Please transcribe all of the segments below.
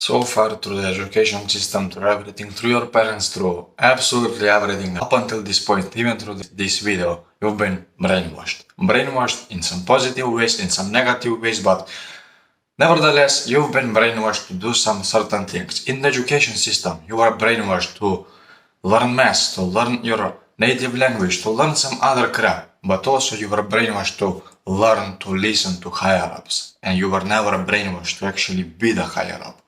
So far through the education system, through everything, through your parents, through absolutely everything, up until this point, even through this video, you've been brainwashed. Brainwashed in some positive ways, in some negative ways, but nevertheless, you've been brainwashed to do some certain things. In the education system, you are brainwashed to learn math, to learn your native language, to learn some other crap, but also you were brainwashed to learn to listen to higher ups, and you were never brainwashed to actually be the higher up.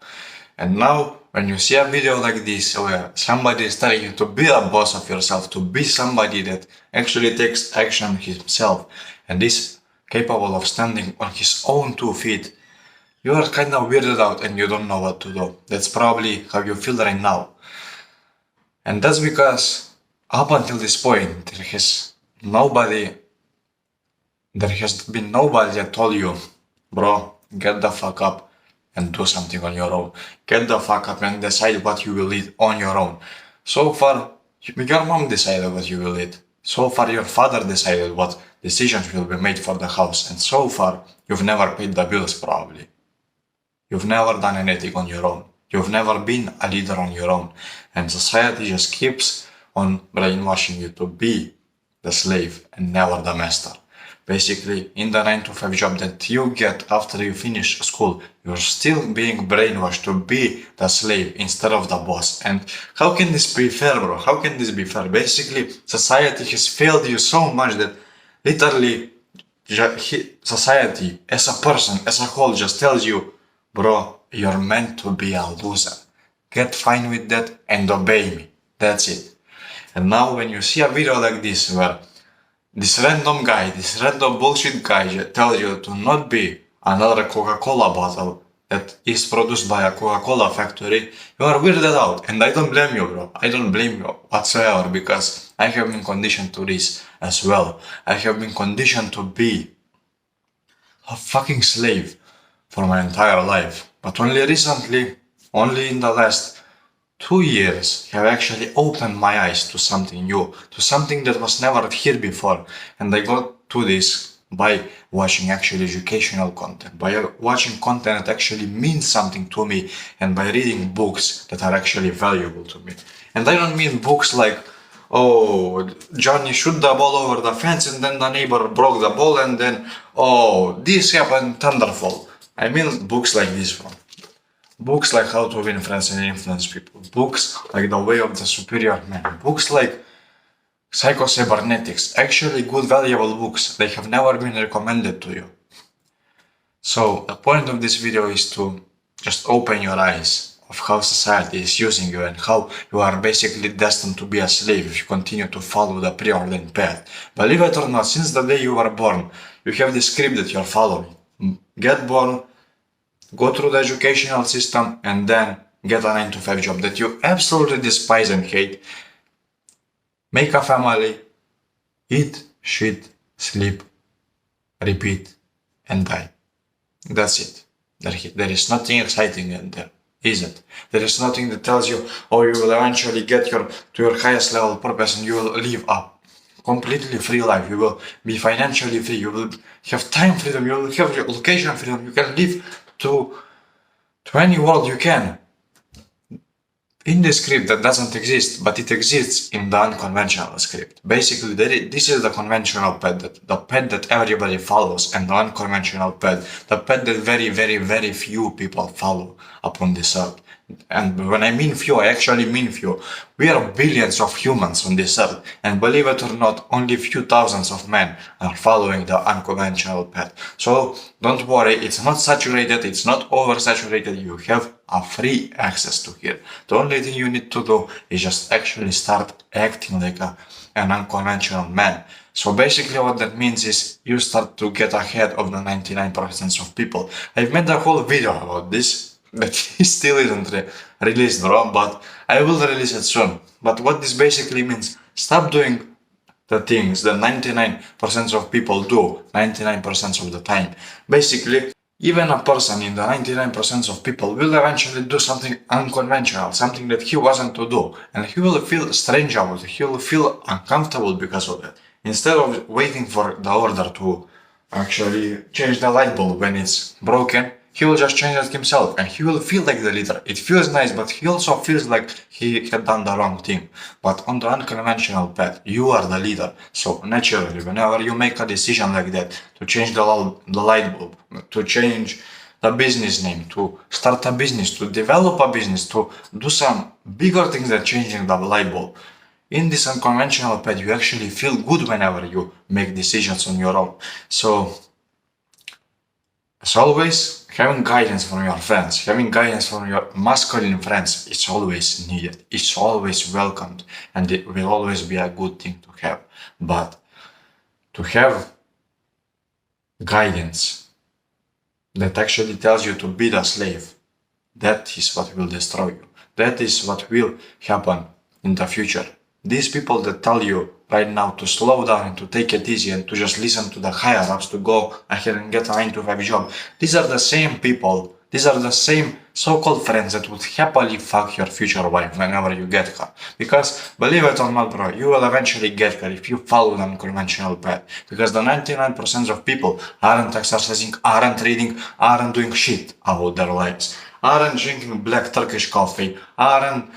And now, when you see a video like this where somebody is telling you to be a boss of yourself, to be somebody that actually takes action himself and is capable of standing on his own 2 feet, you are kind of weirded out and you don't know what to do. That's probably how you feel right now. And that's because up until this point, there has been nobody that told you, bro, get the fuck up and do something on your own. Get the fuck up and decide what you will eat on your own. So far, your mom decided what you will eat. So far, your father decided what decisions will be made for the house. And so far, you've never paid the bills probably. You've never done anything on your own. You've never been a leader on your own. And society just keeps on brainwashing you to be the slave and never the master. Basically, in the 9 to 5 job that you get after you finish school, you're still being brainwashed to be the slave instead of the boss. And how can this be fair, bro? How can this be fair? Basically, society has failed you so much that literally society as a person, as a whole, just tells you, bro, you're meant to be a loser. Get fine with that and obey me. That's it. And now when you see a video like this where this random guy, this random bullshit guy tells you to not be another Coca-Cola bottle that is produced by a Coca-Cola factory, you are weirded out. And I don't blame you, bro. I don't blame you whatsoever because I have been conditioned to this as well. I have been conditioned to be a fucking slave for my entire life. But only recently, only in the last 2 years, have actually opened my eyes to something new, to something that was never here before. And I got to this by watching actually educational content, by watching content that actually means something to me, and by reading books that are actually valuable to me. And I don't mean books like, oh, Johnny shoot the ball over the fence and then the neighbor broke the ball and then, oh, this happened, Thunderfall. I mean books like this one. Books like How to Win Friends and Influence People. Books like The Way of the Superior Man. Books like Psycho-Cybernetics. Actually good, valuable books. They have never been recommended to you. So the point of this video is to just open your eyes of how society is using you and how you are basically destined to be a slave if you continue to follow the preordained path. Believe it or not, since the day you were born, you have this script that you're following. Get born, go through the educational system, and then get a 9 to 5 job that you absolutely despise and hate. Make a family, eat, shit, sleep, repeat, and die. That's it. There is nothing exciting in there, is it? There is nothing that tells you, oh, you will eventually get to your highest level purpose and you will live a completely free life. You will be financially free. You will have time freedom. You will have location freedom. You can live to any world you can. In the script that doesn't exist, but it exists in the unconventional script. Basically, this is the conventional path, the path that everybody follows, and the unconventional path, the path that very, very, very few people follow upon this earth. And when I mean few, I actually mean few. We are billions of humans on this earth, and believe it or not, only few thousands of men are following the unconventional path. So don't worry, it's not saturated, it's not oversaturated, you have a free access to here. The only thing you need to do is just actually start acting like an unconventional man. So basically what that means is you start to get ahead of the 99% of people. I've made a whole video about this, but it still isn't released, bro, but I will release it soon. But what this basically means, stop doing the things that 99% of people do 99% of the time. Basically, even a person in the 99% of people will eventually do something unconventional, something that he wasn't to do, and he will feel strange about it, he will feel uncomfortable because of it. Instead of waiting for the order to actually change the light bulb when it's broken, he will just change it himself and he will feel like the leader. It feels nice, but he also feels like he had done the wrong thing. But on the unconventional path, you are the leader. So naturally, whenever you make a decision like that, to change the light bulb, to change the business name, to start a business, to develop a business, to do some bigger things than changing the light bulb, in this unconventional path, you actually feel good whenever you make decisions on your own. So, as always, having guidance from your friends, having guidance from your masculine friends, it's always needed. It's always welcomed, and it will always be a good thing to have. But to have guidance that actually tells you to be the slave, that is what will destroy you. That is what will happen in the future. These people that tell you right now to slow down and to take it easy and to just listen to the higher ups, to go ahead and get a 9 to 5 job, these are the same people, these are the same so-called friends that would happily fuck your future wife whenever you get her. Because believe it or not, bro, you will eventually get her if you follow the unconventional path. Because the 99% of people aren't exercising, aren't reading, aren't doing shit about their lives, aren't drinking black Turkish coffee, aren't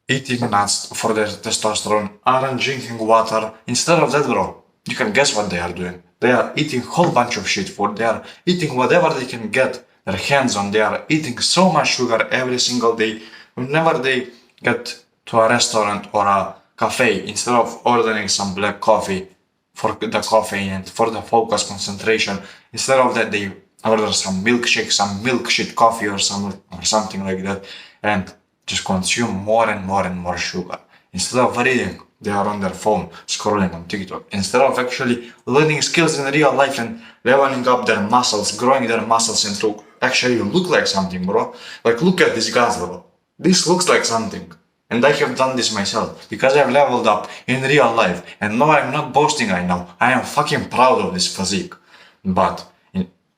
eating nuts for their testosterone, aren't drinking water. Instead of that, bro, you can guess what they are doing. They are eating a whole bunch of shit food. They are eating whatever they can get their hands on. They are eating so much sugar every single day. Whenever they get to a restaurant or a cafe, instead of ordering some black coffee for the caffeine and for the focus concentration, instead of that they order some milkshake, some milk shit coffee or something like that, and just consume more and more and more sugar. Instead of reading, they are on their phone, scrolling on TikTok. Instead of actually learning skills in real life and leveling up their muscles, growing their muscles and to actually look like something, bro. Like, look at this guy, bro. This looks like something. And I have done this myself, because I've leveled up in real life. And no, I'm not boasting right now. I am fucking proud of this physique. But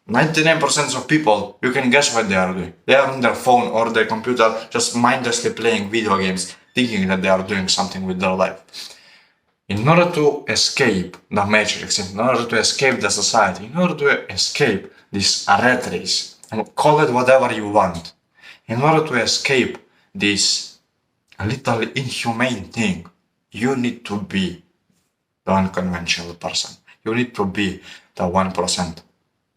99% of people, you can guess what they are doing. They are on their phone or their computer, just mindlessly playing video games, thinking that they are doing something with their life. In order to escape the matrix, in order to escape the society, in order to escape this rat race, and call it whatever you want, in order to escape this little inhumane thing, you need to be the unconventional person. You need to be the 1%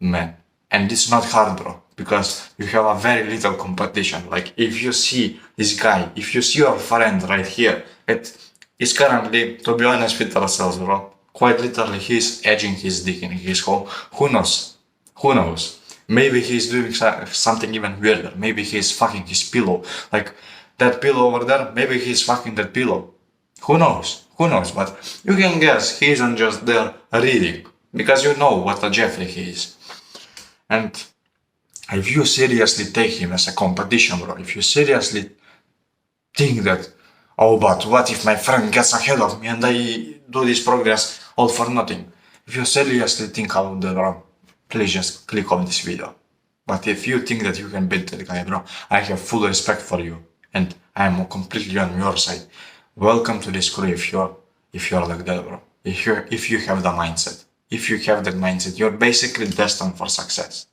man. And it's not hard, bro, because you have a very little competition. Like, if you see this guy, if you see your friend right here, it is currently, to be honest with ourselves, bro, quite literally he's edging his dick in his hole. Who knows? Who knows? Maybe he's doing something even weirder. Maybe he's fucking his pillow. Like, that pillow over there, maybe he's fucking that pillow. Who knows? Who knows? But you can guess he isn't just there reading, because you know what a Jeffrey he is. And if you seriously take him as a competition, bro, if you seriously think that, oh, but what if my friend gets ahead of me and I do this progress all for nothing? If you seriously think about that, bro, please just click on this video. But if you think that you can beat that guy, bro, I have full respect for you and I am completely on your side. Welcome to this crew if you're like that, bro. If you have the mindset. If you have that mindset, you're basically destined for success.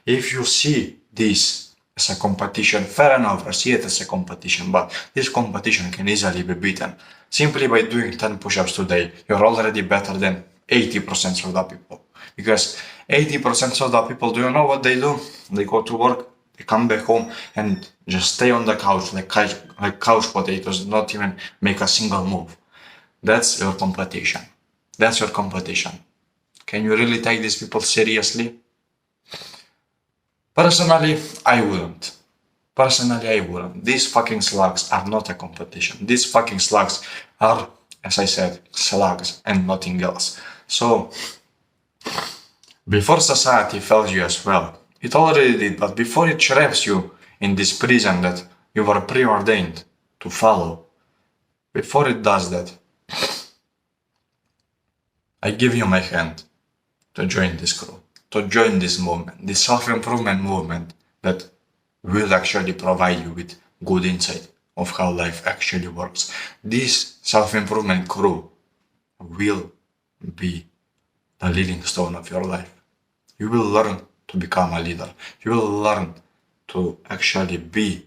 If you see this as a competition, fair enough, I see it as a competition, but this competition can easily be beaten. Simply by doing 10 push-ups today, you're already better than 80% of the people. Because 80% of the people, do you know what they do? They go to work, they come back home and just stay on the couch like couch potatoes, not even make a single move. That's your competition. That's your competition. Can you really take these people seriously? Personally, I wouldn't. These fucking slugs are not a competition. These fucking slugs are, as I said, slugs and nothing else. So, before society fails you as well, it already did, but before it traps you in this prison that you were preordained to follow, before it does that, I give you my hand to join this crew, to join this movement, this self-improvement movement that will actually provide you with good insight of how life actually works. This self-improvement crew will be the leading stone of your life. You will learn to become a leader. You will learn to actually be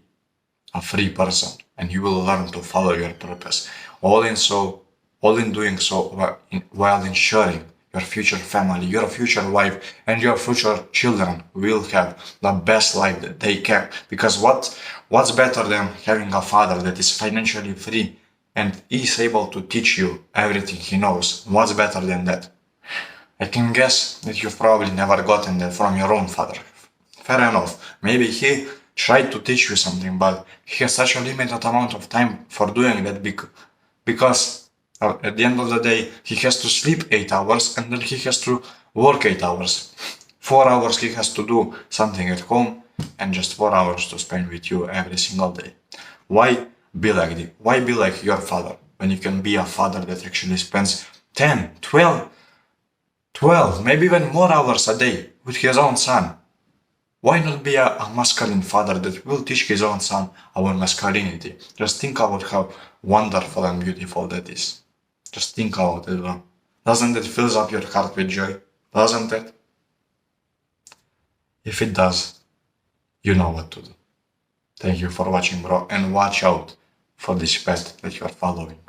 a free person, and you will learn to follow your purpose. All in doing so while ensuring your future family, your future wife, and your future children will have the best life that they can. Because what's better than having a father that is financially free and is able to teach you everything he knows? What's better than that? I can guess that you've probably never gotten that from your own father. Fair enough. Maybe he tried to teach you something, but he has such a limited amount of time for doing that because at the end of the day, he has to sleep 8 hours and then he has to work 8 hours. 4 hours he has to do something at home and just 4 hours to spend with you every single day. Why be like this? Why be like your father when you can be a father that actually spends 10, 12, maybe even more hours a day with his own son? Why not be a masculine father that will teach his own son about masculinity? Just think about how wonderful and beautiful that is. Just think about it, bro. Doesn't it fill up your heart with joy? Doesn't it? If it does, you know what to do. Thank you for watching, bro, and watch out for this pet that you are following.